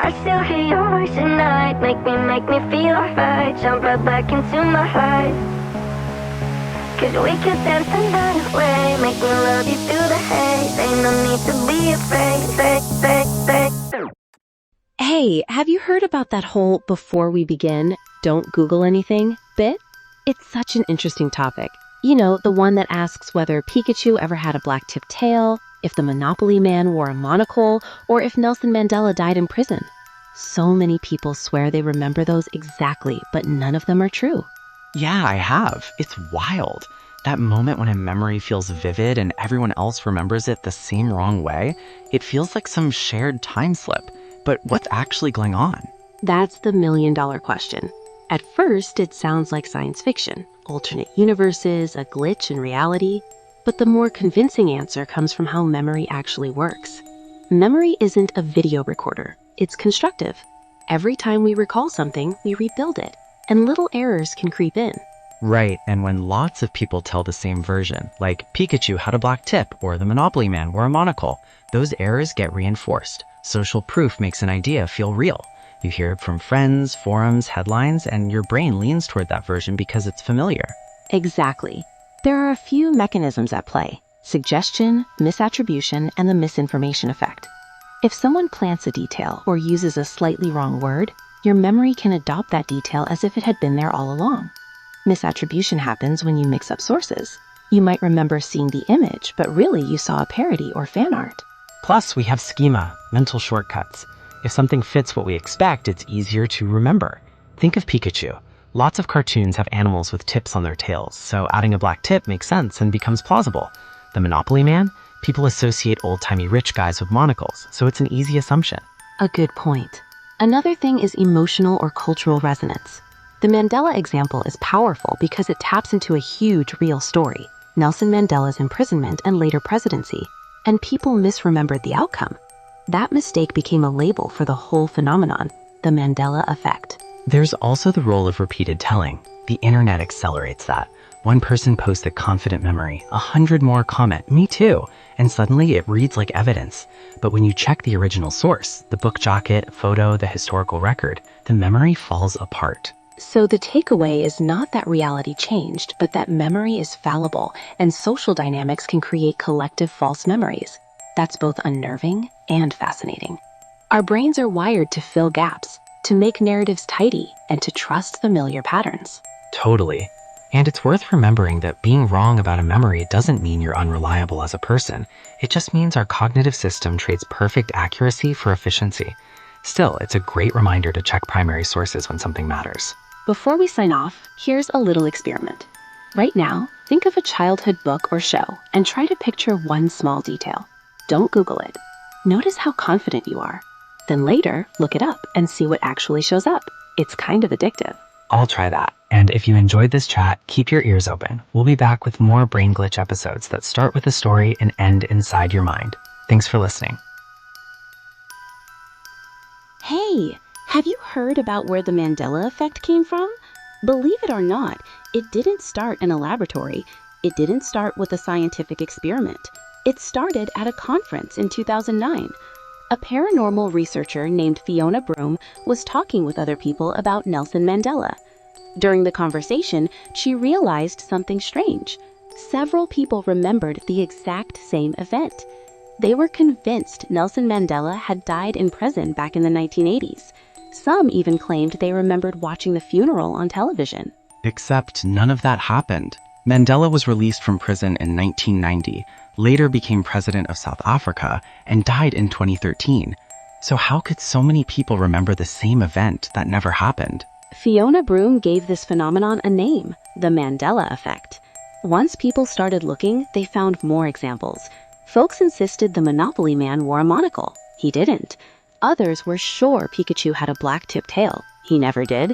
I still hear your voice at night. Make me feel alright. Jump right back into my life. Cause we could dance the night away. Make me love you through the haze. Ain't no need to be afraid. Hey, have you heard about that whole before we begin, don't Google anything bit? It's such an interesting topic. You know, the one that asks whether Pikachu ever had a black-tipped tail, if the Monopoly Man wore a monocle, or if Nelson Mandela died in prison. So many people swear they remember those exactly, but none of them are true. Yeah, I have. It's wild. That moment when a memory feels vivid and everyone else remembers it the same wrong way, it feels like some shared time slip. But what's actually going on? That's the million-dollar question. At first, it sounds like science fiction, alternate universes, a glitch in reality. But the more convincing answer comes from how memory actually works. Memory isn't a video recorder. It's constructive. Every time we recall something, we rebuild it, and little errors can creep in. Right, and when lots of people tell the same version, like Pikachu had a black tip or the Monopoly Man wore a monocle, those errors get reinforced. Social proof makes an idea feel real. You hear it from friends, forums, headlines, and your brain leans toward that version because it's familiar. Exactly. There are a few mechanisms at play: suggestion, misattribution, and the misinformation effect. If someone plants a detail or uses a slightly wrong word, your memory can adopt that detail as if it had been there all along. Misattribution happens when you mix up sources. You might remember seeing the image, but really you saw a parody or fan art. Plus, we have schema, mental shortcuts. If something fits what we expect, it's easier to remember. Think of Pikachu. Lots of cartoons have animals with tips on their tails, so adding a black tip makes sense and becomes plausible. The Monopoly Man? People associate old-timey rich guys with monocles, so it's an easy assumption. A good point. Another thing is emotional or cultural resonance. The Mandela example is powerful because it taps into a huge real story, Nelson Mandela's imprisonment and later presidency, and people misremembered the outcome. That mistake became a label for the whole phenomenon, the Mandela Effect. There's also the role of repeated telling. The internet accelerates that. One person posts a confident memory, 100 more comment, me too, and suddenly it reads like evidence. But when you check the original source, the book jacket, photo, the historical record, the memory falls apart. So the takeaway is not that reality changed, but that memory is fallible, and social dynamics can create collective false memories. That's both unnerving and fascinating. Our brains are wired to fill gaps, to make narratives tidy, and to trust familiar patterns. Totally. And it's worth remembering that being wrong about a memory doesn't mean you're unreliable as a person. It just means our cognitive system trades perfect accuracy for efficiency. Still, it's a great reminder to check primary sources when something matters. Before we sign off, here's a little experiment. Right now, think of a childhood book or show and try to picture one small detail. Don't Google it. Notice how confident you are. Then later, look it up and see what actually shows up. It's kind of addictive. I'll try that. And if you enjoyed this chat, keep your ears open. We'll be back with more Brain Glitch episodes that start with a story and end inside your mind. Thanks for listening. Hey, have you heard about where the Mandela Effect came from? Believe it or not, it didn't start in a laboratory. It didn't start with a scientific experiment. It started at a conference in 2009. A paranormal researcher named Fiona Broome was talking with other people about Nelson Mandela. During the conversation, she realized something strange. Several people remembered the exact same event. They were convinced Nelson Mandela had died in prison back in the 1980s. Some even claimed they remembered watching the funeral on television. Except none of that happened. Mandela was released from prison in 1990, later became president of South Africa, and died in 2013. So how could so many people remember the same event that never happened? Fiona Broome gave this phenomenon a name, the Mandela Effect. Once people started looking, they found more examples. Folks insisted the Monopoly Man wore a monocle. He didn't. Others were sure Pikachu had a black-tipped tail. He never did.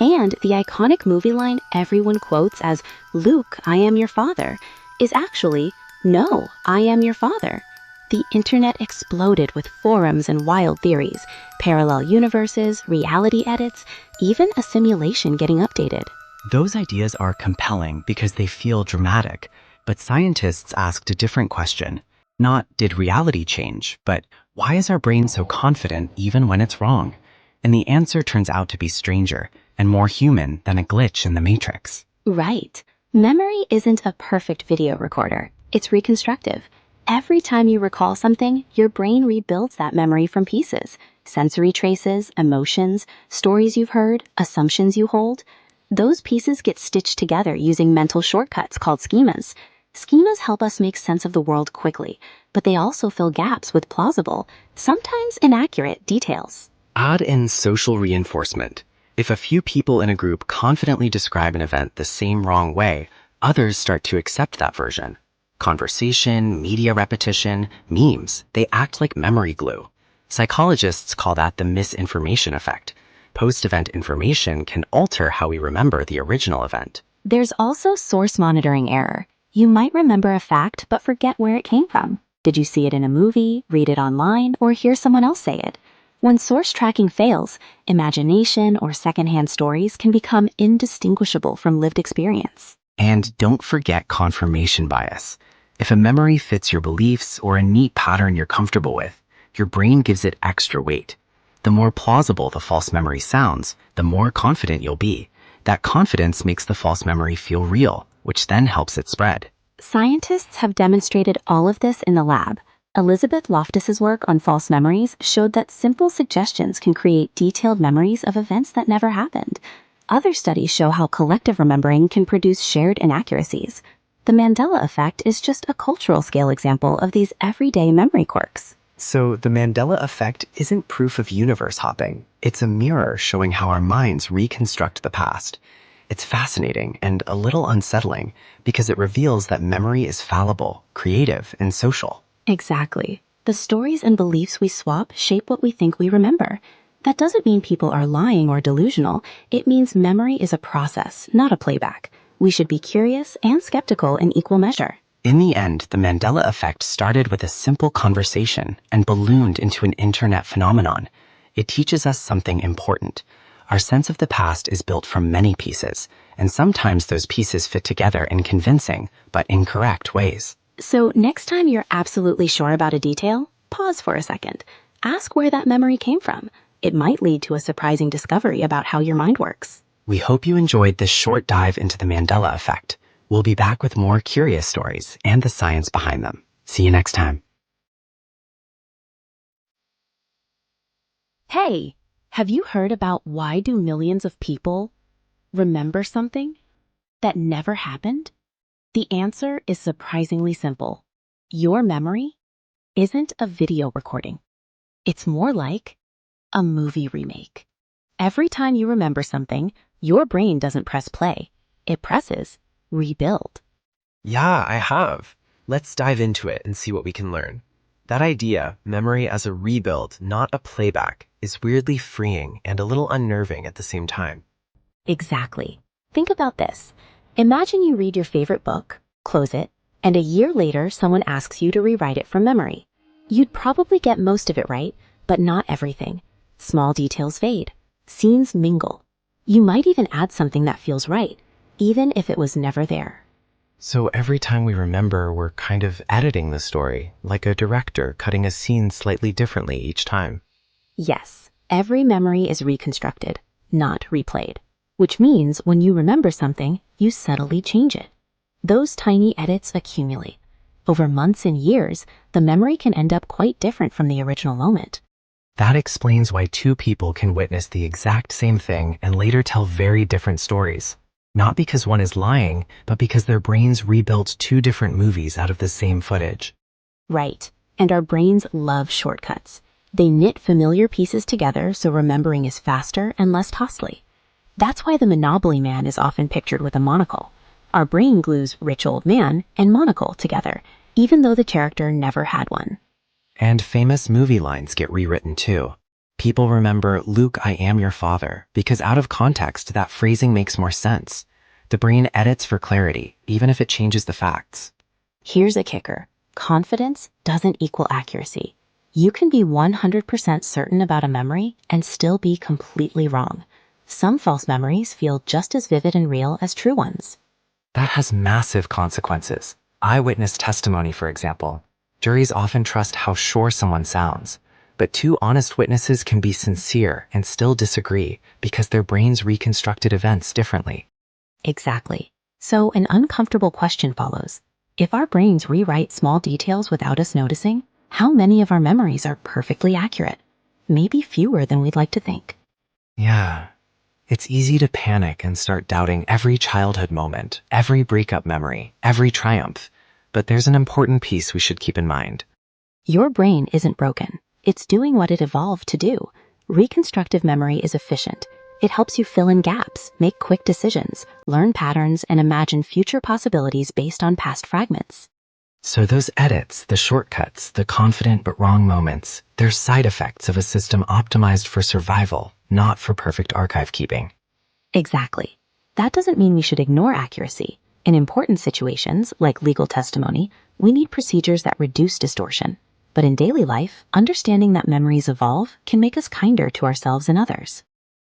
And the iconic movie line everyone quotes as, "Luke, I am your father," is actually, "No, I am your father." The internet exploded with forums and wild theories, parallel universes, reality edits, even a simulation getting updated. Those ideas are compelling because they feel dramatic, but scientists asked a different question. Not did reality change, but Why is our brain so confident even when it's wrong? And the answer turns out to be stranger and more human than a glitch in the matrix. Right. Memory isn't a perfect video recorder. It's reconstructive. Every time you recall something, your brain rebuilds that memory from pieces. Sensory traces, emotions, stories you've heard, assumptions you hold. Those pieces get stitched together using mental shortcuts called schemas. Schemas help us make sense of the world quickly, but they also fill gaps with plausible, sometimes inaccurate details. Add in social reinforcement. If a few people in a group confidently describe an event the same wrong way, others start to accept that version. Conversation, media repetition, memes, they act like memory glue. Psychologists call that the misinformation effect. Post-event information can alter how we remember the original event. There's also source monitoring error. You might remember a fact but forget where it came from. Did you see it in a movie, read it online, or hear someone else say it? When source tracking fails, imagination or secondhand stories can become indistinguishable from lived experience. And don't forget confirmation bias. If a memory fits your beliefs or a neat pattern you're comfortable with, your brain gives it extra weight. The more plausible the false memory sounds, the more confident you'll be. That confidence makes the false memory feel real, which then helps it spread. Scientists have demonstrated all of this in the lab. Elizabeth Loftus's work on false memories showed that simple suggestions can create detailed memories of events that never happened. Other studies show how collective remembering can produce shared inaccuracies. The Mandela Effect is just a cultural scale example of these everyday memory quirks. So the Mandela Effect isn't proof of universe hopping. It's a mirror showing how our minds reconstruct the past. It's fascinating and a little unsettling because it reveals that memory is fallible, creative, and social. Exactly. The stories and beliefs we swap shape what we think we remember. That doesn't mean people are lying or delusional. It means memory is a process, not a playback. We should be curious and skeptical in equal measure. In the end, the Mandela Effect started with a simple conversation and ballooned into an internet phenomenon. It teaches us something important. Our sense of the past is built from many pieces, and sometimes those pieces fit together in convincing but incorrect ways. So next time you're absolutely sure about a detail, pause for a second. Ask where that memory came from. It might lead to a surprising discovery about how your mind works. We hope you enjoyed this short dive into the Mandela Effect. We'll be back with more curious stories and the science behind them. See you next time. Hey, have you heard about why do millions of people remember something that never happened? The answer is surprisingly simple. Your memory isn't a video recording. It's more like a movie remake. Every time you remember something, your brain doesn't press play. It presses rebuild. Yeah, I have. Let's dive into it and see what we can learn. That idea, memory as a rebuild, not a playback, is weirdly freeing and a little unnerving at the same time. Exactly. Think about this. Imagine you read your favorite book, close it, and a year later someone asks you to rewrite it from memory. You'd probably get most of it right, but not everything. Small details fade. Scenes mingle. You might even add something that feels right, even if it was never there. So every time we remember, we're kind of editing the story, like a director cutting a scene slightly differently each time. Yes, every memory is reconstructed, not replayed, which means when you remember something, you subtly change it. Those tiny edits accumulate. Over months and years, the memory can end up quite different from the original moment. That explains why two people can witness the exact same thing and later tell very different stories. Not because one is lying, but because their brains rebuilt two different movies out of the same footage. Right, and our brains love shortcuts. They knit familiar pieces together so remembering is faster and less costly. That's why the Monopoly man is often pictured with a monocle. Our brain glues rich old man and monocle together, even though the character never had one. And famous movie lines get rewritten too. People remember, "Luke, I am your father," because out of context, that phrasing makes more sense. The brain edits for clarity, even if it changes the facts. Here's a kicker. Confidence doesn't equal accuracy. You can be 100% certain about a memory and still be completely wrong. Some false memories feel just as vivid and real as true ones. That has massive consequences. Eyewitness testimony, for example. Juries often trust how sure someone sounds. But two honest witnesses can be sincere and still disagree because their brains reconstructed events differently. Exactly. So an uncomfortable question follows. If our brains rewrite small details without us noticing, how many of our memories are perfectly accurate? Maybe fewer than we'd like to think. Yeah. It's easy to panic and start doubting every childhood moment, every breakup memory, every triumph. But there's an important piece we should keep in mind. Your brain isn't broken. It's doing what it evolved to do. Reconstructive memory is efficient. It helps you fill in gaps, make quick decisions, learn patterns, and imagine future possibilities based on past fragments. So those edits, the shortcuts, the confident but wrong moments, they're side effects of a system optimized for survival, not for perfect archive keeping. Exactly. That doesn't mean we should ignore accuracy. In important situations, like legal testimony, we need procedures that reduce distortion. But in daily life, understanding that memories evolve can make us kinder to ourselves and others.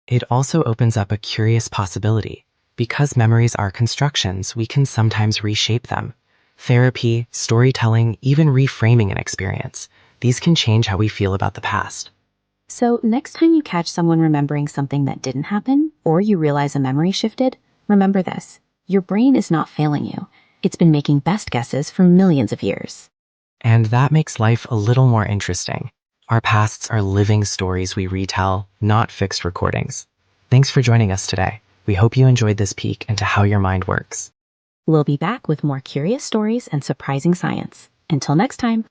It also opens up a curious possibility. Because memories are constructions, we can sometimes reshape them. Therapy, storytelling, even reframing an experience. These can change how we feel about the past. So next time you catch someone remembering something that didn't happen, or you realize a memory shifted, remember this. Your brain is not failing you. It's been making best guesses for millions of years. And that makes life a little more interesting. Our pasts are living stories we retell, not fixed recordings. Thanks for joining us today. We hope you enjoyed this peek into how your mind works. We'll be back with more curious stories and surprising science. Until next time.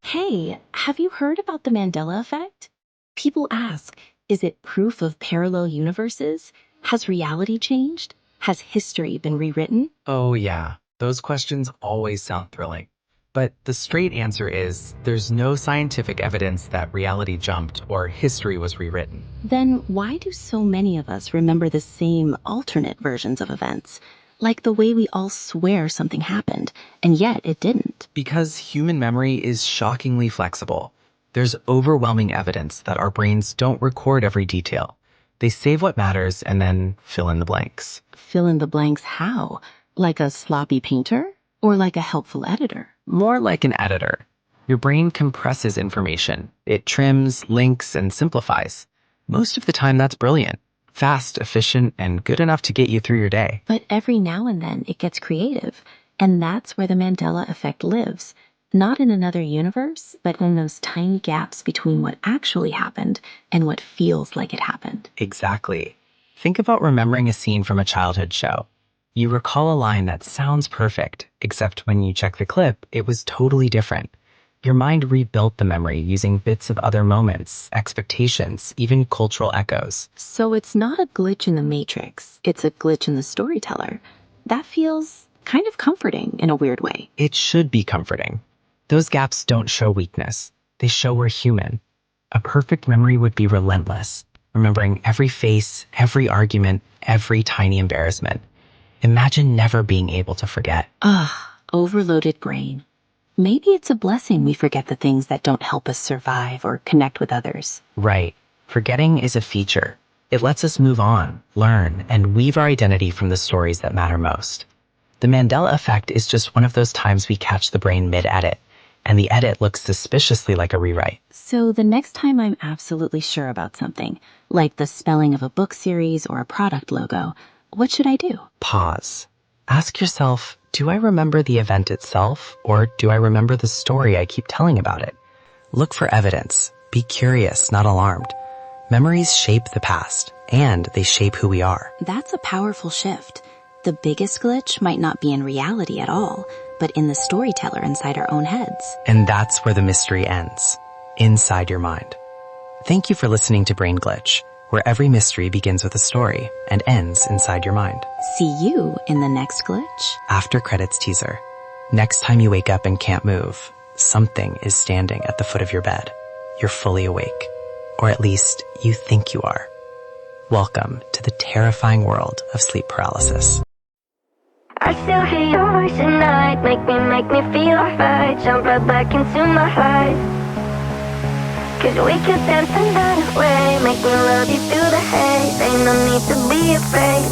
Hey, have you heard about the Mandela Effect? People ask, is it proof of parallel universes? Has reality changed? Has history been rewritten? Oh yeah, those questions always sound thrilling. But the straight answer is there's no scientific evidence that reality jumped or history was rewritten. Then why do so many of us remember the same alternate versions of events? Like the way we all swear something happened, and yet it didn't. Because human memory is shockingly flexible. There's overwhelming evidence that our brains don't record every detail. They save what matters and then fill in the blanks. Fill in the blanks how? Like a sloppy painter? Or like a helpful editor? More like an editor. Your brain compresses information. It trims, links, and simplifies. Most of the time that's brilliant, fast, efficient, and good enough to get you through your day. But every now and then it gets creative. And that's where the Mandela Effect lives. Not in another universe, but in those tiny gaps between what actually happened and what feels like it happened. Exactly. Think about remembering a scene from a childhood show. You recall a line that sounds perfect, except when you check the clip, it was totally different. Your mind rebuilt the memory using bits of other moments, expectations, even cultural echoes. So it's not a glitch in the matrix, it's a glitch in the storyteller. That feels kind of comforting in a weird way. It should be comforting. Those gaps don't show weakness. They show we're human. A perfect memory would be relentless, remembering every face, every argument, every tiny embarrassment. Imagine never being able to forget. Ugh, overloaded brain. Maybe it's a blessing we forget the things that don't help us survive or connect with others. Right. Forgetting is a feature. It lets us move on, learn, and weave our identity from the stories that matter most. The Mandela Effect is just one of those times we catch the brain mid-edit, and the edit looks suspiciously like a rewrite. So the next time I'm absolutely sure about something, like the spelling of a book series or a product logo, what should I do? Pause. Ask yourself, do I remember the event itself, or do I remember the story I keep telling about it? Look for evidence. Be curious, not alarmed. Memories shape the past, and they shape who we are. That's a powerful shift. The biggest glitch might not be in reality at all, but in the storyteller inside our own heads. And that's where the mystery ends, inside your mind. Thank you for listening to Brain Glitch, where every mystery begins with a story and ends inside your mind. See you in the next glitch. After credits teaser. Next time you wake up and can't move, something is standing at the foot of your bed. You're fully awake. Or at least you think you are. Welcome to the terrifying world of sleep paralysis. I still hear your voice at night, make me feel alright. Jump right back into my life. Cause we could dance the night away, make me love you through the haze. Ain't no need to be afraid,